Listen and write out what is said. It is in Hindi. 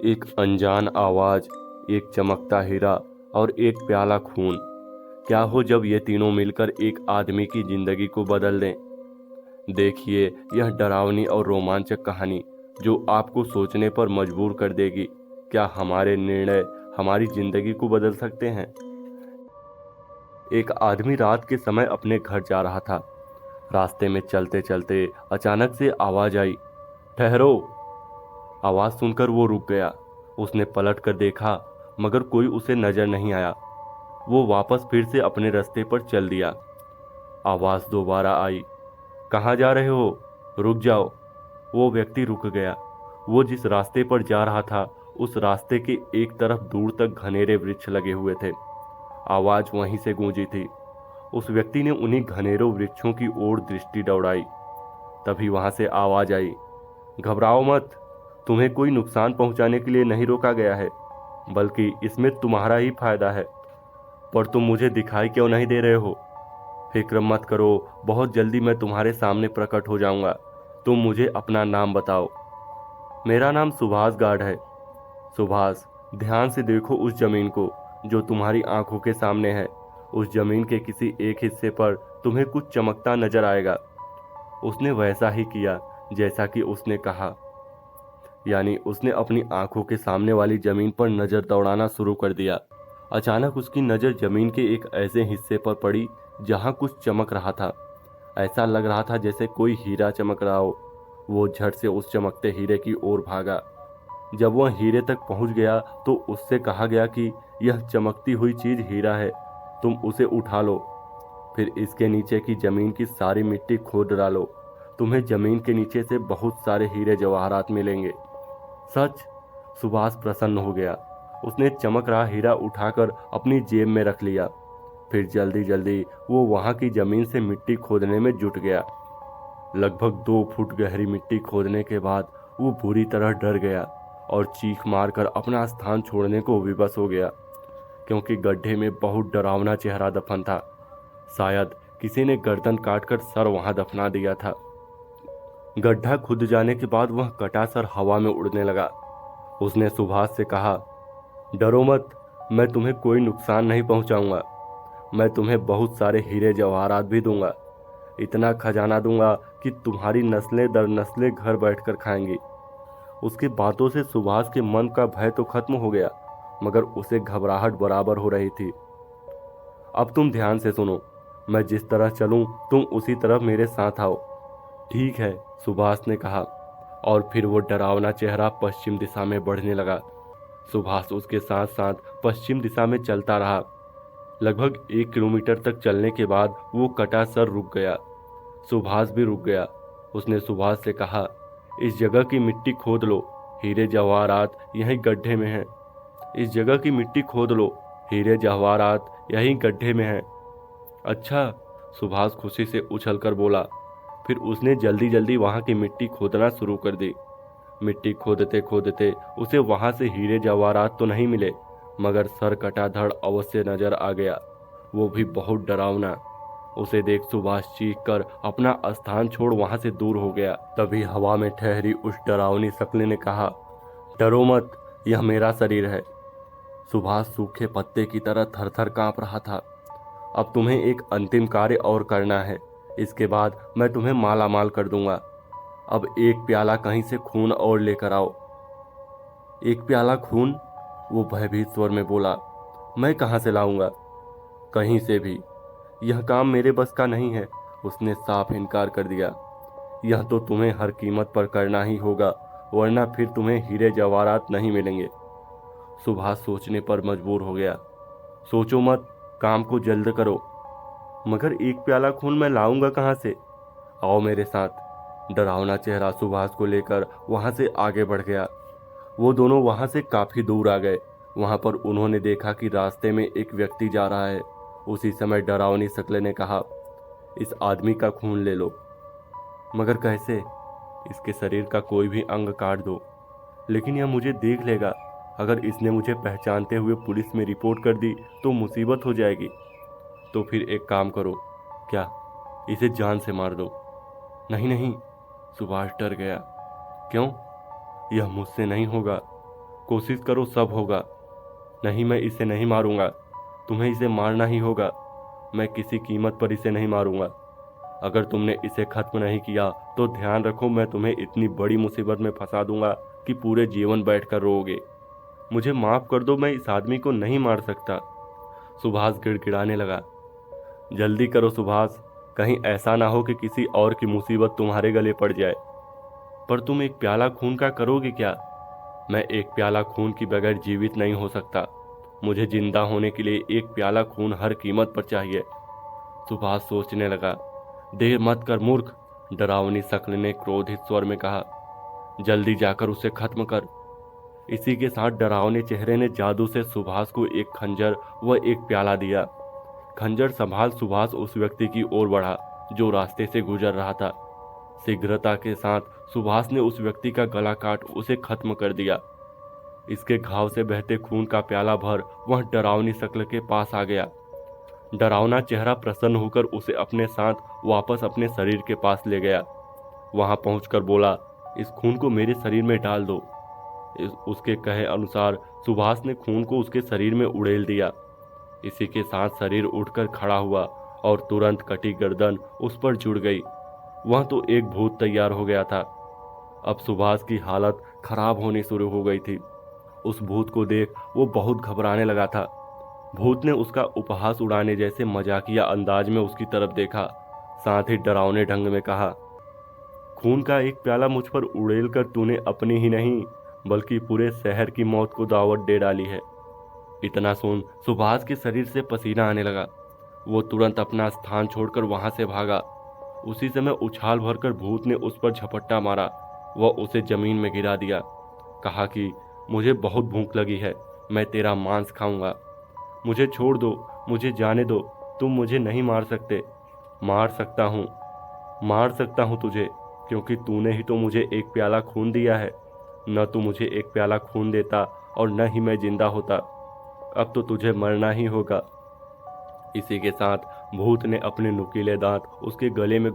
एक अनजान आवाज, एक चमकता हीरा और एक प्याला खून। क्या हो जब ये तीनों मिलकर एक आदमी की जिंदगी को बदल दें। देखिए यह डरावनी और रोमांचक कहानी जो आपको सोचने पर मजबूर कर देगी। क्या हमारे निर्णय हमारी जिंदगी को बदल सकते हैं। एक आदमी रात के समय अपने घर जा रहा था। रास्ते में चलते चलते अचानक से आवाज आई, ठहरो। आवाज सुनकर वो रुक गया। उसने पलट कर देखा मगर कोई उसे नजर नहीं आया। वो वापस फिर से अपने रास्ते पर चल दिया। आवाज दोबारा आई, कहाँ जा रहे हो, रुक जाओ। वो व्यक्ति रुक गया। वो जिस रास्ते पर जा रहा था उस रास्ते के एक तरफ दूर तक घनेरे वृक्ष लगे हुए थे। आवाज वहीं से गूंजी थी। उस व्यक्ति ने उन्हीं घनेरों वृक्षों की ओर दृष्टि दौड़ाई। तभी वहां से आवाज आई, घबराओ मत, तुम्हें कोई नुकसान पहुंचाने के लिए नहीं रोका गया है, बल्कि इसमें तुम्हारा ही फायदा है। पर तुम मुझे दिखाई क्यों नहीं दे रहे हो। फिक्र मत करो, बहुत जल्दी मैं तुम्हारे सामने प्रकट हो जाऊंगा। तुम मुझे अपना नाम बताओ। मेरा नाम सुभाष गार्ड है। सुभाष, ध्यान से देखो उस जमीन को जो तुम्हारी आंखों के सामने है। उस जमीन के किसी एक हिस्से पर तुम्हें कुछ चमकता नजर आएगा। उसने वैसा ही किया जैसा कि उसने कहा, यानी उसने अपनी आंखों के सामने वाली जमीन पर नजर दौड़ाना शुरू कर दिया। अचानक उसकी नजर जमीन के एक ऐसे हिस्से पर पड़ी जहां कुछ चमक रहा था। ऐसा लग रहा था जैसे कोई हीरा चमक रहा हो। वो झट से उस चमकते हीरे की ओर भागा। जब वह हीरे तक पहुंच गया तो उससे कहा गया कि यह चमकती हुई चीज हीरा है, तुम उसे उठा लो। फिर इसके नीचे की जमीन की सारी मिट्टी खोद डालो। तुम्हें जमीन के नीचे से बहुत सारे हीरे जवाहरात मिलेंगे। सच। सुभाष प्रसन्न हो गया। उसने चमक रहा हीरा उठाकर अपनी जेब में रख लिया। फिर जल्दी जल्दी वो वहां की जमीन से मिट्टी खोदने में जुट गया। लगभग 2 फुट गहरी मिट्टी खोदने के बाद वो बुरी तरह डर गया और चीख मारकर अपना स्थान छोड़ने को विवश हो गया, क्योंकि गड्ढे में बहुत डरावना चेहरा दफन था। शायद किसी ने गर्दन काटकर सर वहां दफना दिया था। गड्ढा खुद जाने के बाद वह कटा सर हवा में उड़ने लगा। उसने सुभाष से कहा, डरो मत, मैं तुम्हें कोई नुकसान नहीं पहुंचाऊंगा। मैं तुम्हें बहुत सारे हीरे जवाहरात भी दूंगा। इतना खजाना दूंगा कि तुम्हारी नस्लें दर नस्लें घर बैठकर खाएंगी। उसकी बातों से सुभाष के मन का भय तो खत्म हो गया, मगर उसे घबराहट बराबर हो रही थी। अब तुम ध्यान से सुनो, मैं जिस तरह चलूं तुम उसी तरफ मेरे साथ आओ। ठीक है, सुभाष ने कहा, और फिर वो डरावना चेहरा पश्चिम दिशा में बढ़ने लगा। सुभाष उसके साथ साथ पश्चिम दिशा में चलता रहा। लगभग 1 किलोमीटर तक चलने के बाद वो कटा सर रुक गया। सुभाष भी रुक गया। उसने सुभाष से कहा, इस जगह की मिट्टी खोद लो, हीरे जवाहरात यहीं गड्ढे में हैं। इस जगह की मिट्टी खोद लो, हीरे जवाहरात यहीं गड्ढे में हैं। अच्छा, सुभाष खुशी से उछलकर बोला। फिर उसने जल्दी जल्दी वहां की मिट्टी खोदना शुरू कर दी। मिट्टी खोदते खोदते उसे वहां से हीरे जवाहरात तो नहीं मिले, मगर सर कटा धड़ अवश्य नजर आ गया, वो भी बहुत डरावना। उसे देख सुभाष चीख कर अपना स्थान छोड़ वहां से दूर हो गया। तभी हवा में ठहरी उस डरावनी शक्ल ने कहा, डरो मत, यह मेरा शरीर है। सुभाष सूखे पत्ते की तरह थर थर कांप रहा था। अब तुम्हें एक अंतिम कार्य और करना है, इसके बाद मैं तुम्हें माला माल कर दूंगा। अब एक प्याला कहीं से खून और लेकर आओ। एक प्याला खून? वो भयभीत स्वर में बोला, मैं कहाँ से लाऊंगा? कहीं से भी, यह काम मेरे बस का नहीं है। उसने साफ इनकार कर दिया। यह तो तुम्हें हर कीमत पर करना ही होगा, वरना फिर तुम्हें हीरे जवाहरात नहीं मिलेंगे। सुभाष सोचने पर मजबूर हो गया। सोचो मत, काम को जल्द करो। मगर एक प्याला खून मैं लाऊंगा कहाँ से? आओ मेरे साथ। डरावना चेहरा सुभाष को लेकर वहां से आगे बढ़ गया। वो दोनों वहां से काफी दूर आ गए। वहां पर उन्होंने देखा कि रास्ते में एक व्यक्ति जा रहा है। उसी समय डरावनी शक्ल ने कहा, इस आदमी का खून ले लो। मगर कैसे? इसके शरीर का कोई भी अंग काट दो, लेकिन यह मुझे देख लेगा। अगर इसने मुझे पहचानते हुए पुलिस में रिपोर्ट कर दी तो मुसीबत हो जाएगी। तो फिर एक काम करो, क्या इसे जान से मार दो? नहीं नहीं, सुभाष डर गया। क्यों? यह मुझसे नहीं होगा। कोशिश करो, सब होगा। नहीं, मैं इसे नहीं मारूंगा। तुम्हें इसे मारना ही होगा। मैं किसी कीमत पर इसे नहीं मारूंगा। अगर तुमने इसे खत्म नहीं किया तो ध्यान रखो, मैं तुम्हें इतनी बड़ी मुसीबत में फंसा दूंगा कि पूरे जीवन बैठकर रोओगे। मुझे माफ कर दो, मैं इस आदमी को नहीं मार सकता। सुभाष गिड़गिड़ाने लगा। जल्दी करो सुभाष, कहीं ऐसा ना हो कि किसी और की मुसीबत तुम्हारे गले पड़ जाए। पर तुम एक प्याला खून का करोगे क्या? मैं एक प्याला खून की बगैर जीवित नहीं हो सकता। मुझे जिंदा होने के लिए एक प्याला खून हर कीमत पर चाहिए। सुभाष सोचने लगा। देर मत कर मूर्ख, डरावनी शक्ल ने क्रोधित स्वर में कहा। जल्दी जाकर उसे खत्म कर। इसी के साथ डरावने चेहरे ने जादू से सुभाष को एक खंजर व एक प्याला दिया। खंजर संभाल सुभाष उस व्यक्ति की ओर बढ़ा जो रास्ते से गुजर रहा था। शीघ्रता के साथ सुभाष ने उस व्यक्ति का गला काट उसे खत्म कर दिया। इसके घाव से बहते खून का प्याला भर वह डरावनी शक्ल के पास आ गया। डरावना चेहरा प्रसन्न होकर उसे अपने साथ वापस अपने शरीर के पास ले गया। वहां पहुंचकर बोला, इस खून को मेरे शरीर में डाल दो। उसके कहे अनुसार सुभाष ने खून को उसके शरीर में उड़ेल दिया। इसी के साथ शरीर उठकर खड़ा हुआ और तुरंत कटी गर्दन उस पर जुड़ गई। वह तो एक भूत तैयार हो गया था। अब सुभाष की हालत खराब होनी शुरू हो गई थी। उस भूत को देख वो बहुत घबराने लगा था। भूत ने उसका उपहास उड़ाने जैसे मजाकिया अंदाज में उसकी तरफ देखा, साथ ही डरावने ढंग में कहा, खून का एक प्याला मुझ पर उड़ेल कर तूने अपनी ही नहीं बल्कि पूरे शहर की मौत को दावत दे डाली है। इतना सुन सुभाष के शरीर से पसीना आने लगा। वो तुरंत अपना स्थान छोड़कर वहां से भागा। उसी समय उछाल भरकर भूत ने उस पर झपट्टा मारा व उसे जमीन में गिरा दिया। कहा कि मुझे बहुत भूख लगी है, मैं तेरा मांस खाऊंगा। मुझे छोड़ दो, मुझे जाने दो, तुम मुझे नहीं मार सकते। मार सकता हूँ तुझे, क्योंकि तूने ही तो मुझे एक प्याला खून दिया है। न तू मुझे एक प्याला खून देता और न ही मैं जिंदा होता। अब तो तुझे मरना ही होगा। इसी के साथ भूत ने अपने नुकीले दांत उसके गले में